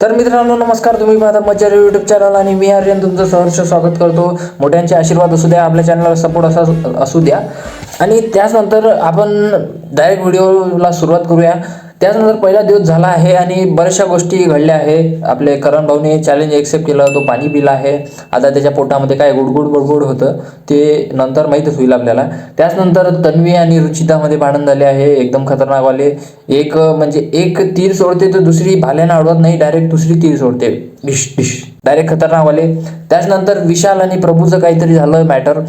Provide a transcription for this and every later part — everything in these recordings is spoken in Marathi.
तर मित्रांनो नमस्कार, तुम्ही पाहता मज्जा यूट्यूब चॅनल आणि मी आर्यन तुमचं सहर्ष स्वागत करतो. मोठ्यांचे आशीर्वाद असू द्या, आपल्या चॅनलला सपोर्ट असू द्या. आणि त्याचनंतर आपण डायरेक्ट व्हिडिओला सुरुवात करूया. त्याचनंतर पहिला दिवस झाला आहे आणि बऱ्याचशा गोष्टी घडल्या आहे. आपले करण भाऊने चॅलेंज एक्सेप्ट केलं, तो पाणी पिला आहे. आता त्याच्या पोटामध्ये काय गुडगुड बडबड होतं ते नंतर माहीतच होईल आपल्याला. त्याचनंतर तन्वी आणि रुचितामध्ये भांडण झाले आहे, एकदम खतरनाकवाले. एक म्हणजे एक तीर सोडते तर दुसरी भाल्यानं अडवत नाही, डायरेक्ट दुसरी तीर सोडते, डिश डिश, डायरेक्ट खतरनाकवाले. त्याचनंतर विशाल आणि प्रभूचं काहीतरी झालं मॅटर,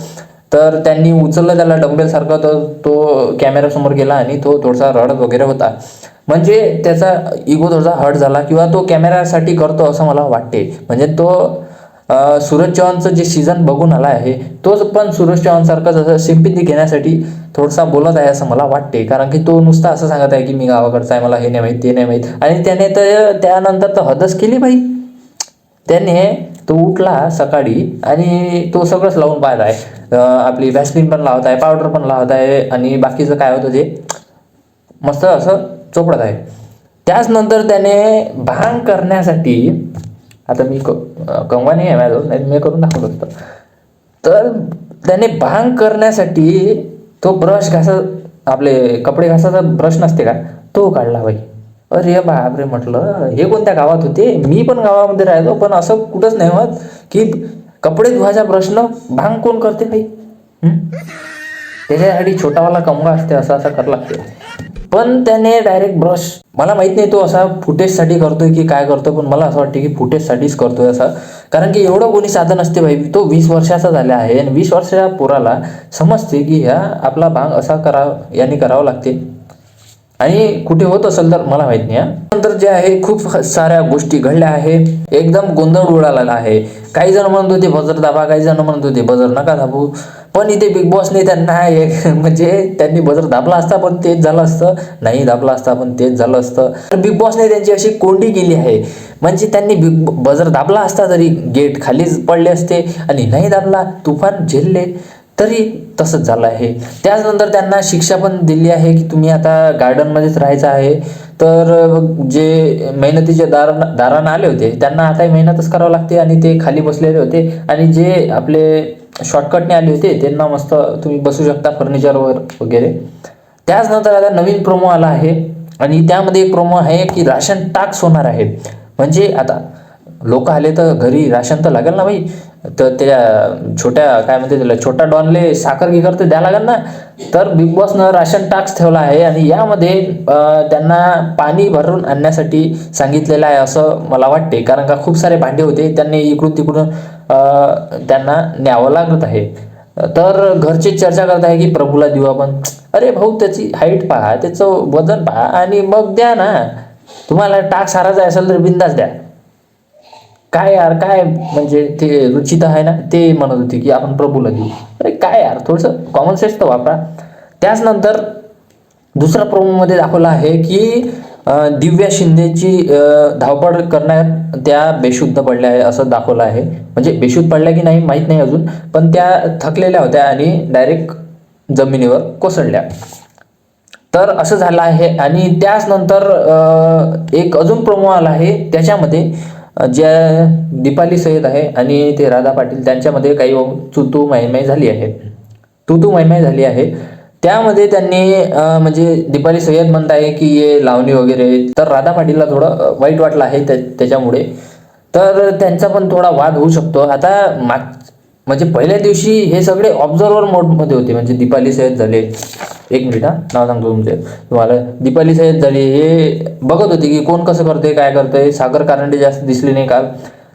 तर त्यांनी उचललं त्याला डंबेल सारखं, तर तो कॅमेऱ्यासमोर गेला आणि तो थोडासा रडत वगैरे होता. म्हणजे त्याचा इगो थोडासा हर्ट झाला किंवा तो कॅमेऱ्यासाठी करतो असं मला वाटते. म्हणजे तो सूरज चव्हाणचं जे सीझन बघून आला आहे तोच पण सूरज चव्हाणसारखं जसं सिम्पॅथी घेण्यासाठी थोडासा बोलत आहे असं मला वाटते. कारण की तो नुसता असं सांगत आहे की मी गावाकडचा आहे, मला हे नाही माहीत ते नाही माहीत. आणि त्याने तर त्यानंतर तर हदच केली बाई. त्याने तो उठला सकाळी आणि तो सगळंच लावून पाहत आहे. आपली व्हॅसलीन पण लावत आहे, पावडर पण लावत आहे आणि बाकीचं काय होतं ते मस्त असं चोपडत आहे. त्याचनंतर त्याने भांग करण्यासाठी, आता मी कंगवा नाही आहे माझं, नाही मी करून दाखवत असतं. तर त्याने भांग करण्यासाठी तो ब्रश आपले कपडे घासाचा ब्रश नसते का, तो काढला बाई. अरे बापरे, म्हटलं हे कोणत्या गावात होते. मी पण गावामध्ये राहतो, पण असं कुठंच नाही होत की कपडे धुवायचा प्रश्न भांग कोण करते बाई. त्याच्यासाठी छोटावाला कंगवा असते, असं असं करावं लागते. पण त्याने डायरेक्ट ब्रश, मला माहित नाही तो असा फुटेजसाठी करतोय की काय करतोय, पण मला असं वाटतं की फुटेजसाठीच करतोय असं. कारण की एवढं कोणी साधन नसते भाई. तो 20 वर्षाचा झाला आहे आणि 20 वर्षाच्या पोराला समजते की ह्या आपला भांग असा याने करावं लागते. आणि कुठे होत असेल तर मला माहित नाही. नंतर जे आहे खूप साऱ्या गोष्टी घडल्या आहे, एकदम गोंधळ उडालेला आहे. काही जण म्हणत होते बजर दाबा, काही जण म्हणत होते बजर नका दाबू. पण इथे बिग बॉसने त्यांना एक म्हणजे त्यांनी बजर दाबला असता पण तेच झालं असतं, नाही दाबला असता पण तेच झालं असतं. तर बिग बॉसने त्यांची अशी कोंडी केली आहे. म्हणजे त्यांनी बजर दाबला असता तरी गेट खालीच पडले असते, आणि नाही दाबला तुफान झेलले तरी तसंच झालं आहे. त्याचनंतर त्यांना शिक्षा पण दिली आहे की तुम्ही आता गार्डनमध्येच राहायचं आहे. तर जे मेहनतीचे दारानं आले होते त्यांना आता मेहनतच करावं लागते, आणि ते खाली बसलेले होते. आणि जे आपले शॉर्टकटने आले होते त्यांना मस्त तुम्ही बसू शकता फर्निचरवर वगैरे. त्याचनंतर आता नवीन प्रोमो आला आहे आणि त्यामध्ये एक प्रोमो आहे की राशन टाक्स होणार आहे. म्हणजे आता लोक आले तर घरी राशन तर लागेल ना भाई. तर त्या छोट्या काय म्हणते त्याला, छोटा डॉनले साखर गिकर तर द्या लागेल ना. तर बिग बॉसनं राशन टाक्स ठेवला आहे आणि यामध्ये त्यांना पाणी भरून आणण्यासाठी सांगितलेलं आहे असं मला वाटते. कारण का खूप सारे भांडे होते, त्यांनी इकडून तिकडून त्यांना न्यावं लागत आहे. तर घरचे चर्चा करत आहे की प्रभूला देऊ आपण. अरे भाऊ, त्याची हाईट पहा, त्याचं वजन पहा आणि मग द्या ना. तुम्हाला टाक्स हारायचा असेल तर बिंदास द्या. काय यार, काय म्हणजे ते रुचिता आहे ना, ते म्हणत होती की आपण प्रभूला देऊ. अरे काय यार, थोडंसं कॉमन सेन्स तर वापरा. त्याचनंतर दुसऱ्या प्रोमोमध्ये दाखवलं आहे की दिव्या शिंदेची धावपळ करण्यात त्या बेशुद्ध पडल्या आहे असं दाखवलं आहे. म्हणजे बेशुद्ध पडल्या की नाही माहीत नाही अजून, पण त्या थकलेल्या होत्या आणि डायरेक्ट जमिनीवर कोसळल्या. तर असं झालं आहे. आणि त्याचनंतर एक अजून प्रोमो आला आहे, त्याच्यामध्ये ज्या दीपाली सय्यद आहे आणि ते राधा पाटील त्यांच्यामध्ये काही तू मैमै झाली आहे, तू मैमै झाली आहे. त्यामध्ये त्यांनी म्हणजे दीपाली सय्यद म्हणत आहे की ये लावणी वगैरे, तर राधा पाटीलला थोडं वाईट वाटलं आहे त्याच्यामुळे. तर त्यांचा पण थोडा वाद होऊ शकतो. आता म्हणजे पहिल्या दिवशी हे सगळे ऑब्झर्वर मोडमध्ये होते. म्हणजे दीपाली सय्यद झाले, एक मिनिट नाव सांगतो तुम्हाला. दीपाली सय्यद झाली, हे बघत होते की कोण कसं करते काय करतंय. सागर कारंडे जास्त दिसले नाही काल.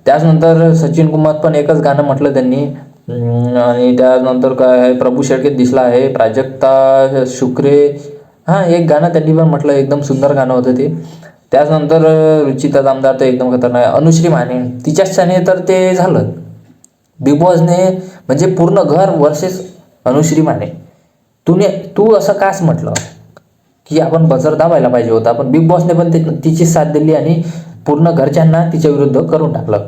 त्याचनंतर सचिन कुमार पण एकच गाणं म्हटलं त्यांनी. आणि त्यानंतर काय प्रभू शेळके दिसला आहे, प्राजक्ता शुक्रे हां एक गाणं त्यांनी पण म्हटलं, एकदम सुंदर गाणं होतं ते. त्याचनंतर रुचिता दामदार तर एकदम खतरनाक. अनुश्री माने तिच्याच्याने तर ते झालं. बिग बॉसने म्हणजे पूर्ण घर वर्सेस अनुश्री माने. तू असं काच म्हटलं की आपण बजर दाबायला पाहिजे होता, पण बिग बॉसने पण तिची साथ दिली आणि पूर्ण घरच्यांना तिच्या विरुद्ध करून टाकलं.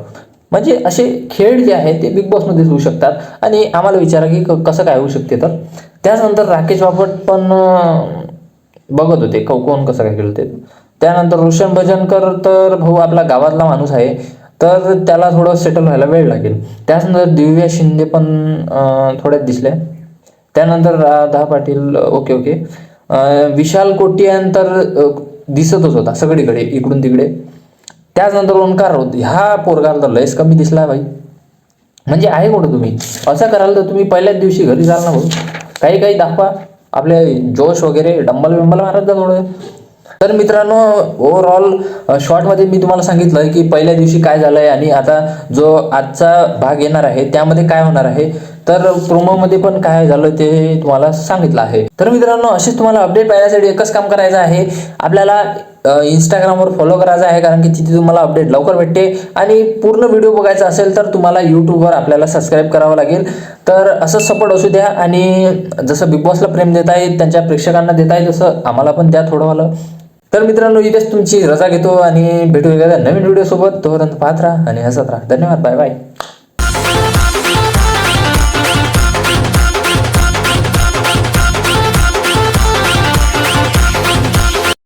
म्हणजे असे खेळ जे आहेत ते बिग बॉसमध्येच होऊ शकतात. आणि आम्हाला विचारा की कसं काय होऊ शकते. तर त्याचनंतर राकेश बापट पण बघत होते कोण कसं काय खेळते. त्यानंतर रोशन भजनकर तर भाऊ आपला गावातला माणूस आहे, तर त्याला थोडं सेटल व्हायला वेळ लागेल. त्यानंतर दिव्या शिंदे पण थोड्यात दिसल्या. त्यानंतर राधा पाटील, ओके ओके. विशाल कोटियान तर दिसतच होता सगळीकडे इकडून तिकडे. त्याचनंतर ओंकार राऊत, ह्या पोरगाला तर लयच कमी दिसला भाई. म्हणजे आहे कुठं तुम्ही? असं कराल तर तुम्ही पहिल्याच दिवशी घरी जाल ना भाऊ. काही काही दाखवा आपले जोश वगैरे, डंबल बिंबल मारत जा थोडं. तर मित्रांनो, ओव्हरऑल शॉर्टमध्ये मी तुम्हाला सांगितलं की पहिल्या दिवशी काय झालंय आणि आता जो आजचा भाग येणार आहे त्यामध्ये काय होणार आहे. तर प्रोमोमध्ये पण काय झालं ते तुम्हाला सांगितलं आहे. तर मित्रांनो, अशीच तुम्हाला अपडेट पाहण्यासाठी एकच काम करायचं आहे, आपल्याला इंस्टाग्रामवर फॉलो करायचं आहे, कारण की तिथे तुम्हाला अपडेट लवकर भेटते. आणि पूर्ण व्हिडिओ बघायचा असेल तर तुम्हाला यूट्यूबवर आपल्याला सबस्क्राईब करावं लागेल. तर असं सपोर्ट असू द्या, आणि जसं बिग बॉसला प्रेम देत आहेत, त्यांच्या प्रेक्षकांना देत आहे, तसं आम्हाला पण द्या थोडंवालं. तर मित्रांनो, इथेच तुमची रजा घेतो आणि भेटू एखाद्या नवीन व्हिडिओ सोबत. तोपर्यंत पाहत राहा आणि हसत राहा. धन्यवाद, बाय बाय.